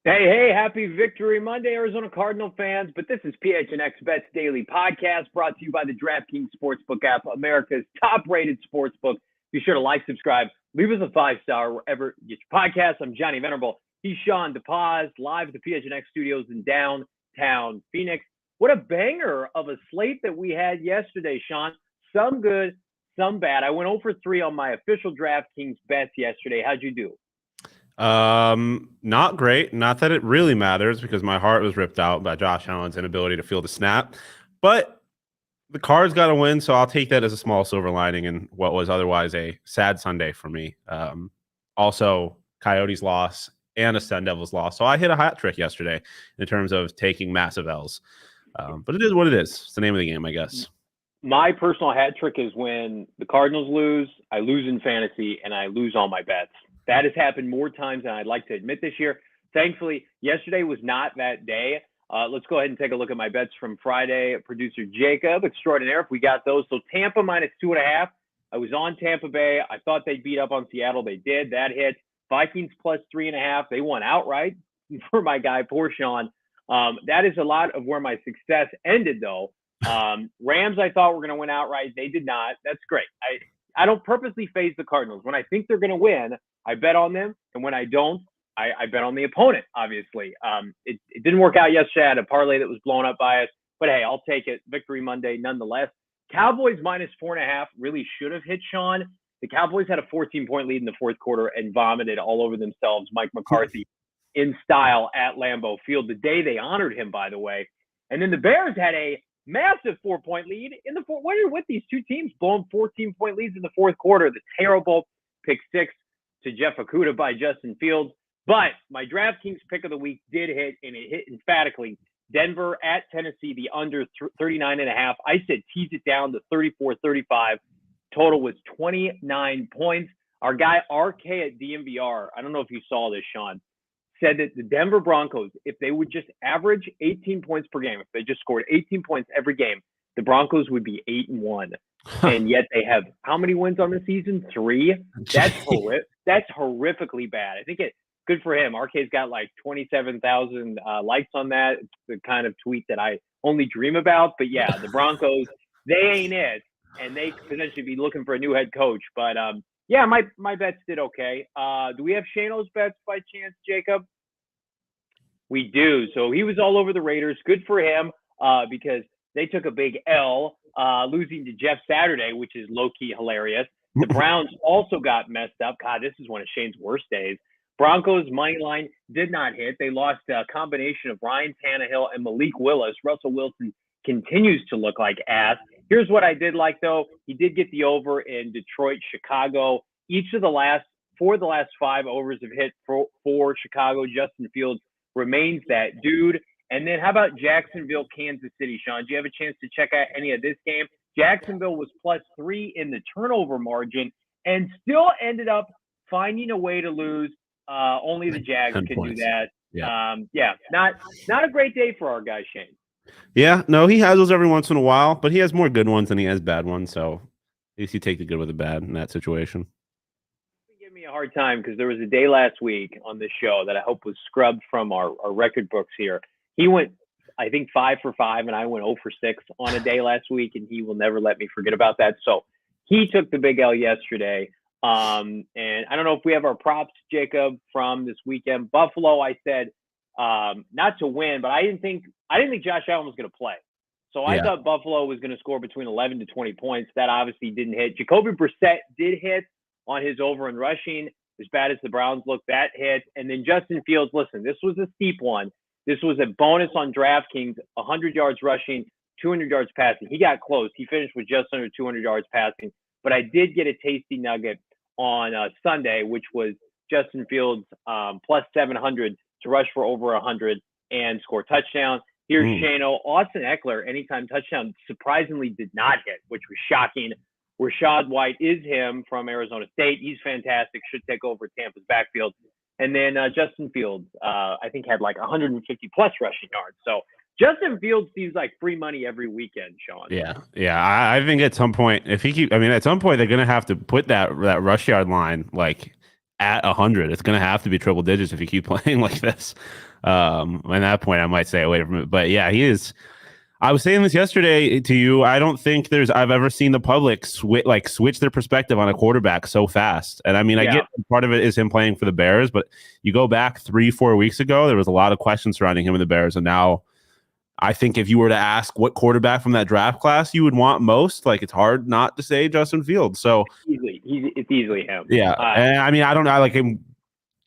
Hey, happy Victory Monday, Arizona Cardinal fans. But this is PHNX Bets Daily Podcast brought to you by the DraftKings Sportsbook app, America's top-rated sportsbook. Be sure to like, subscribe, leave us a 5-star wherever you get your podcast. I'm Johnny Venerable. He's Shawn DePaz, live at the PHNX studios in downtown Phoenix. What a banger of a slate that we had yesterday, Shawn. Some good, some bad. I went 0 for 3 on my official DraftKings bets yesterday. How'd you do? Not great. Not that it really matters because my heart was ripped out by Josh Allen's inability to field a snap. But the Cards got a win, so I'll take that as a small silver lining in what was otherwise a sad Sunday for me. Also, Coyotes loss and a Sun Devils loss. So I hit a hat trick yesterday in terms of taking massive L's. But it is what it is. It's the name of the game, I guess. My personal hat trick is when the Cardinals lose, I lose in fantasy, and I lose all my bets. That has happened more times than I'd like to admit this year. Thankfully, yesterday was not that day. Let's go ahead and take a look at my bets from Friday. Producer Jacob, extraordinaire, if we got those. So Tampa -2.5. I was on Tampa Bay. I thought they'd beat up on Seattle. They did. That hit. Vikings +3.5. They won outright for my guy, poor Shawn. That is a lot of where my success ended, though. Rams, I thought were going to win outright. They did not. That's great. I don't purposely phase the Cardinals. When I think they're going to win, I bet on them. And when I don't, I bet on the opponent, obviously. It didn't work out yesterday. I had a parlay that was blown up by us. But, hey, I'll take it. Victory Monday nonetheless. Cowboys -4.5 really should have hit, Shawn. The Cowboys had a 14-point lead in the fourth quarter and vomited all over themselves. Mike McCarthy in style at Lambeau Field. The day they honored him, by the way. And then the Bears had a massive 4-point lead in the fourth. What are with these two teams blowing 14-point leads in the fourth quarter? The terrible pick six to Jeff Okudah by Justin Fields. But my DraftKings pick of the week did hit, and it hit emphatically. Denver at Tennessee, the under 39.5. I said tease it down to 34-35. Total was 29 points. Our guy RK at DMVR, I don't know if you saw this, Shawn, said that the Denver Broncos, if they would just average 18 points per game, if they just scored 18 points every game, the Broncos would be 8-1. And yet they have how many wins on the season? 3. That's that's horrifically bad. I think good for him. RK's got like 27,000 likes on that. It's the kind of tweet that I only dream about. But yeah, the Broncos, they ain't it, and they could potentially be looking for a new head coach. But yeah, my bets did okay. Do we have Shano's bets by chance, Jacob? We do. So he was all over the Raiders. Good for him because they took a big L, losing to Jeff Saturday, which is low-key hilarious. The Browns also got messed up. God, this is one of Shane's worst days. Broncos money line did not hit. They lost a combination of Ryan Tannehill and Malik Willis. Russell Wilson continues to look like ass. Here's what I did like, though. He did get the over in Detroit, Chicago. Each of the last 5 overs have hit for Chicago. Justin Fields remains that dude. And then how about Jacksonville, Kansas City, Shawn? Do you have a chance to check out any of this game? Jacksonville was +3 in the turnover margin and still ended up finding a way to lose. Only the Jags can do that. Yeah. Not a great day for our guy, Shane. Yeah, no, he has those every once in a while, but he has more good ones than he has bad ones. So at least you take the good with the bad in that situation. Give me a hard time because there was a day last week on this show that I hope was scrubbed from our record books here. He went, I think, 5 for 5, and I went 0 for 6 on a day last week, and he will never let me forget about that. So he took the big L yesterday. And I don't know if we have our props, Jacob, from this weekend. Buffalo, I said not to win, but I didn't think Josh Allen was going to play. So I thought Buffalo was going to score between 11 to 20 points. That obviously didn't hit. Jacoby Brissett did hit on his over in rushing. As bad as the Browns looked, that hit. And then Justin Fields, listen, this was a steep one. This was a bonus on DraftKings, 100 yards rushing, 200 yards passing. He got close. He finished with just under 200 yards passing. But I did get a tasty nugget on Sunday, which was Justin Fields +700 to rush for over 100 and score touchdown. Here's Shano. Austin Eckler, anytime touchdown, surprisingly did not hit, which was shocking. Rachaad White is him from Arizona State. He's fantastic, should take over Tampa's backfield. And then Justin Fields, I think, had like 150-plus rushing yards. So Justin Fields seems like free money every weekend, Shawn. Yeah. I think at some point, at some point they're going to have to put that rush yard line like at 100. It's going to have to be triple digits if you keep playing like this. At that point, I might stay away from it. But yeah, he is. I was saying this yesterday to you. I don't think I've ever seen the public switch their perspective on a quarterback so fast. And I mean, I get part of it is him playing for the Bears, but you go back 3-4 weeks ago, there was a lot of questions surrounding him and the Bears. And now I think if you were to ask what quarterback from that draft class you would want most, like it's hard not to say Justin Fields. So it's easily him. Yeah. And I mean, I don't know. I like him.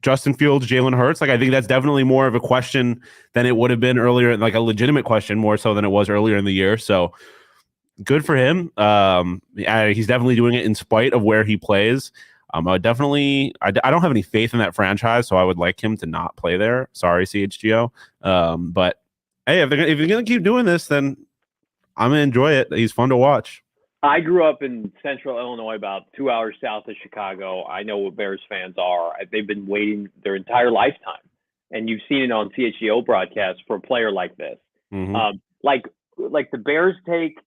Justin Fields, Jalen Hurts. Like, I think that's definitely more of a question than it would have been earlier, like a legitimate question more so than it was earlier in the year. So good for him. He's definitely doing it in spite of where he plays. I don't have any faith in that franchise, so I would like him to not play there. Sorry, CHGO. But hey, if you're going to keep doing this, then I'm going to enjoy it. He's fun to watch. I grew up in central Illinois, about 2 hours south of Chicago. I know what Bears fans are. They've been waiting their entire lifetime. And you've seen it on CHGO broadcasts for a player like this. Mm-hmm. Like the Bears take,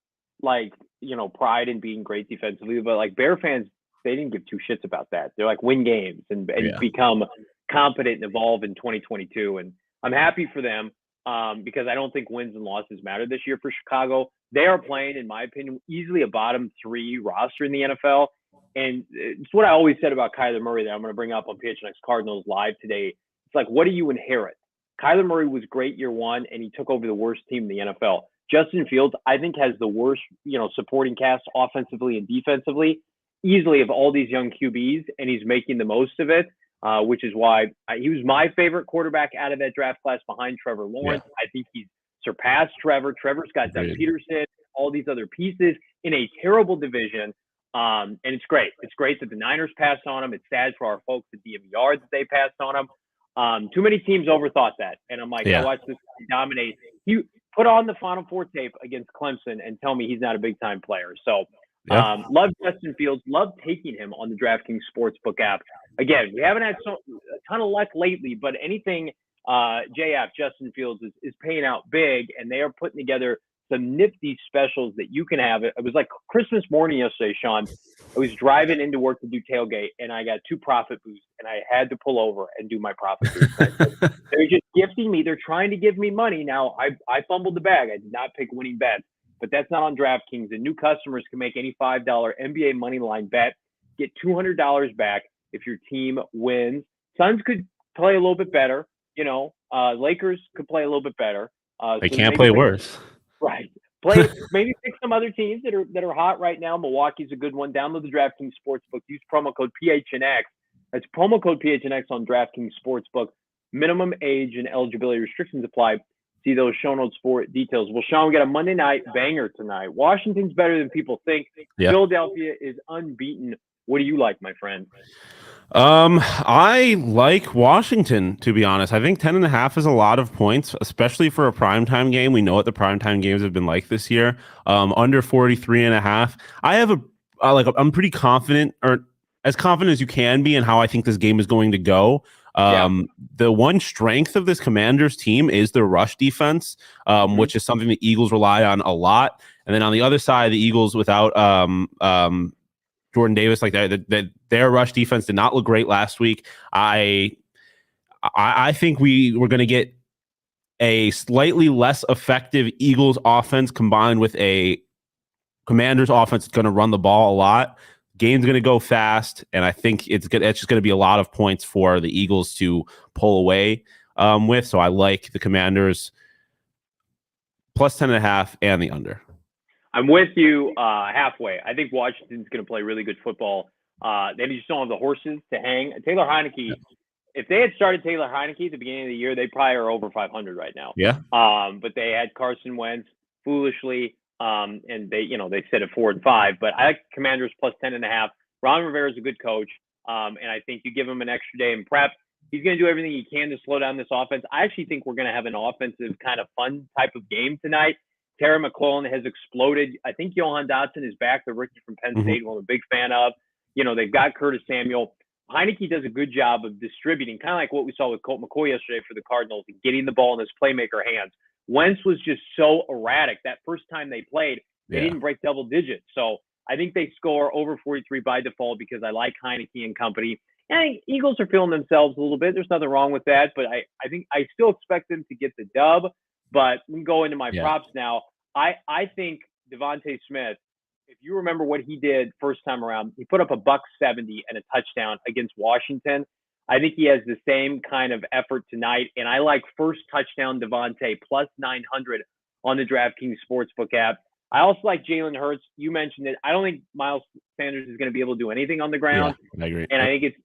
pride in being great defensively. But, Bear fans, they didn't give two shits about that. They're like, win games and become competent and evolve in 2022. And I'm happy for them. Because I don't think wins and losses matter this year for Chicago. They are playing, in my opinion, easily a bottom 3 roster in the NFL. And it's what I always said about Kyler Murray that I'm going to bring up on PHNX Cardinals Live today. It's like, what do you inherit? Kyler Murray was great year one, and he took over the worst team in the NFL. Justin Fields, I think, has the worst, supporting cast offensively and defensively, easily of all these young QBs, and he's making the most of it. Which is why he was my favorite quarterback out of that draft class behind Trevor Lawrence. Yeah. I think he's surpassed Trevor. Trevor's got Doug Peterson, all these other pieces in a terrible division. And it's great. It's great that the Niners passed on him. It's sad for our folks at DMVR that they passed on him. Too many teams overthought that. And I'm like, I watched this guy dominate. You put on the Final Four tape against Clemson and tell me he's not a big-time player. So love Justin Fields. Love taking him on the DraftKings Sportsbook app. Again, we haven't had a ton of luck lately, but anything JF, Justin Fields, is paying out big, and they are putting together some nifty specials that you can have. It was like Christmas morning yesterday, Shawn. I was driving into work to do tailgate, and I got 2 profit boosts, and I had to pull over and do my profit boost. They're just gifting me. They're trying to give me money. Now, I fumbled the bag. I did not pick winning bets, but that's not on DraftKings. And new customers can make any $5 NBA money line bet, get $200 back if your team wins. Suns could play a little bit better. Lakers could play a little bit better. They can't play worse. Right. Maybe pick some other teams that are hot right now. Milwaukee's a good one. Download the DraftKings Sportsbook. Use promo code PHNX. That's promo code PHNX on DraftKings Sportsbook. Minimum age and eligibility restrictions apply. See those show notes for details. Well, Shawn, we got a Monday night banger tonight. Washington's better than people think. Yeah. Philadelphia is unbeaten. What do you like, my friend? I like Washington, to be honest. I think 10.5 is a lot of points, especially for a primetime game. We know what the primetime games have been like this year. Under 43.5. I have I'm pretty confident, or as confident as you can be, in how I think this game is going to go. The one strength of this Commanders team is their rush defense, which is something the Eagles rely on a lot. And then on the other side, the Eagles without Jordan Davis, like that, their rush defense did not look great last week. I think we're going to get a slightly less effective Eagles offense combined with a Commanders offense that's going to run the ball a lot. Game's going to go fast, and I think it's just going to be a lot of points for the Eagles to pull away with. So I like the Commanders plus 10.5 and the under. I'm with you halfway. I think Washington's going to play really good football. They just don't have the horses to hang. Taylor Heineke, if they had started Taylor Heineke at the beginning of the year, they probably are over 500 right now. Yeah. But they had Carson Wentz foolishly, and they sit at 4-5. But I like Commanders plus 10.5. Ron Rivera is a good coach, and I think you give him an extra day in prep. He's going to do everything he can to slow down this offense. I actually think we're going to have an offensive kind of fun type of game tonight. Terry McLaurin has exploded. I think Johan Dotson is back, the rookie from Penn State, who I'm a big fan of. They've got Curtis Samuel. Heineke does a good job of distributing, kind of like what we saw with Colt McCoy yesterday for the Cardinals, and getting the ball in his playmaker hands. Wentz was just so erratic. That first time they played, they didn't break double digits. So I think they score over 43 by default because I like Heineke and company. And I think Eagles are feeling themselves a little bit. There's nothing wrong with that, but I think I still expect them to get the dub. But we can go into my props now. I think DeVonta Smith, if you remember what he did first time around, he put up $170 and a touchdown against Washington. I think he has the same kind of effort tonight, and I like first touchdown DeVonta plus 900 on the DraftKings Sportsbook app. I also like Jalen Hurts. You mentioned it. I don't think Miles Sanders is going to be able to do anything on the ground. Yeah, I agree. And I think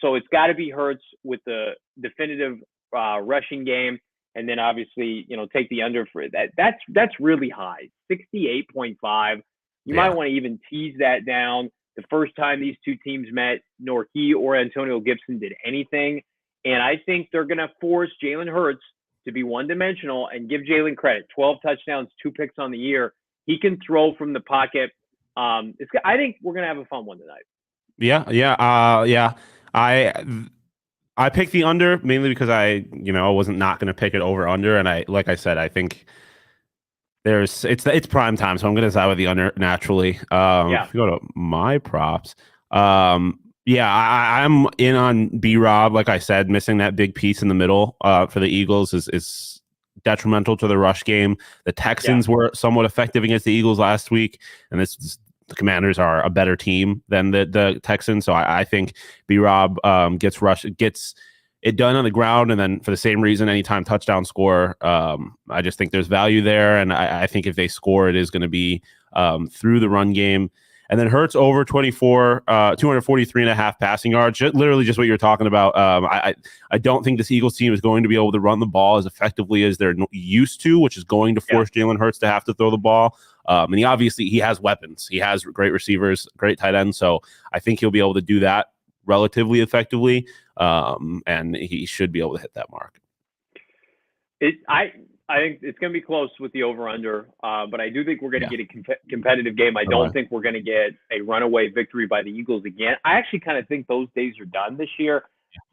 so it's got to be Hurts with the definitive rushing game, and then obviously take the under for that. That's really high, 68.5. You might want to even tease that down. The first time these two teams met, nor he or Antonio Gibson did anything. And I think they're going to force Jalen Hurts to be one-dimensional and give Jalen credit. 12 touchdowns, 2 picks on the year. He can throw from the pocket. I think we're going to have a fun one tonight. Yeah. I picked the under mainly because I wasn't not going to pick it over under. And I think it's prime time, so I'm going to side with the under naturally. If you go to my props, I'm in on B-Rob. Like I said, missing that big piece in the middle for the Eagles is detrimental to the rush game. The Texans were somewhat effective against the Eagles last week, and the Commanders are a better team than the Texans. So I think B-Rob gets it done on the ground, and then for the same reason, anytime touchdown score, I just think there's value there, and I think if they score, it is going to be through the run game. And then Hurts over 243.5 passing yards, literally just what you're talking about. I don't think this Eagles team is going to be able to run the ball as effectively as they're used to, which is going to force Jalen Hurts to have to throw the ball. And he has weapons. He has great receivers, great tight ends. So I think he'll be able to do that relatively effectively. And he should be able to hit that mark. I think it's going to be close with the over-under, but I do think we're going to get a competitive game. I don't think we're going to get a runaway victory by the Eagles again. I actually kind of think those days are done this year.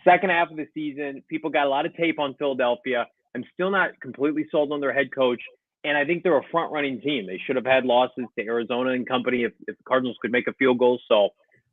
Second half of the season, people got a lot of tape on Philadelphia. I'm still not completely sold on their head coach, and I think they're a front-running team. They should have had losses to Arizona and company if the Cardinals could make a field goal. So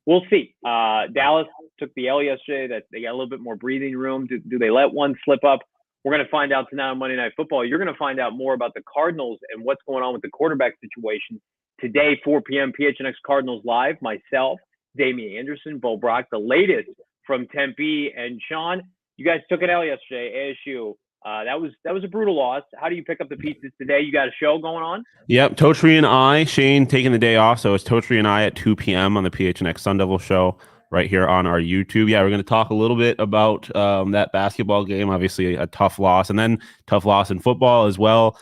we'll see. Dallas took the L yesterday. That they got a little bit more breathing room. Do they let one slip up? We're going to find out tonight on Monday Night Football. You're going to find out more about the Cardinals and what's going on with the quarterback situation today, 4 p.m. PHNX Cardinals Live. Myself, Damian Anderson, Bo Brock, the latest from Tempe, and Shawn. You guys took an L yesterday, ASU. That was a brutal loss. How do you pick up the pieces today? You got a show going on? Yep, Totri and I, Shane taking the day off, so it's Totri and I at 2 p.m. on the PHNX Sun Devil show right here on our YouTube. Yeah, we're going to talk a little bit about that basketball game, obviously a tough loss, and then tough loss in football as well.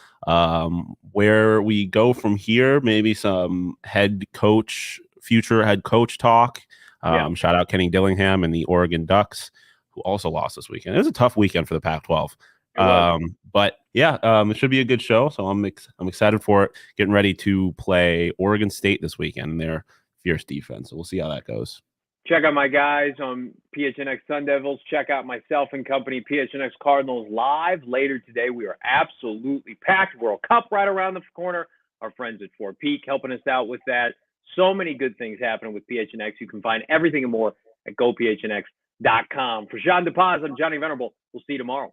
Where we go from here, maybe some future head coach talk. Shout out Kenny Dillingham and the Oregon Ducks, who also lost this weekend. It was a tough weekend for the Pac-12. But it should be a good show. So I'm excited for it. Getting ready to play Oregon State this weekend and their fierce defense. So we'll see how that goes. Check out my guys on PHNX Sun Devils. Check out myself and company, PHNX Cardinals Live. Later today, we are absolutely packed. World Cup right around the corner. Our friends at Fort Peak helping us out with that. So many good things happening with PHNX. You can find everything and more at gophnx.com. For Shawn DePaz, I'm Johnny Venerable. We'll see you tomorrow.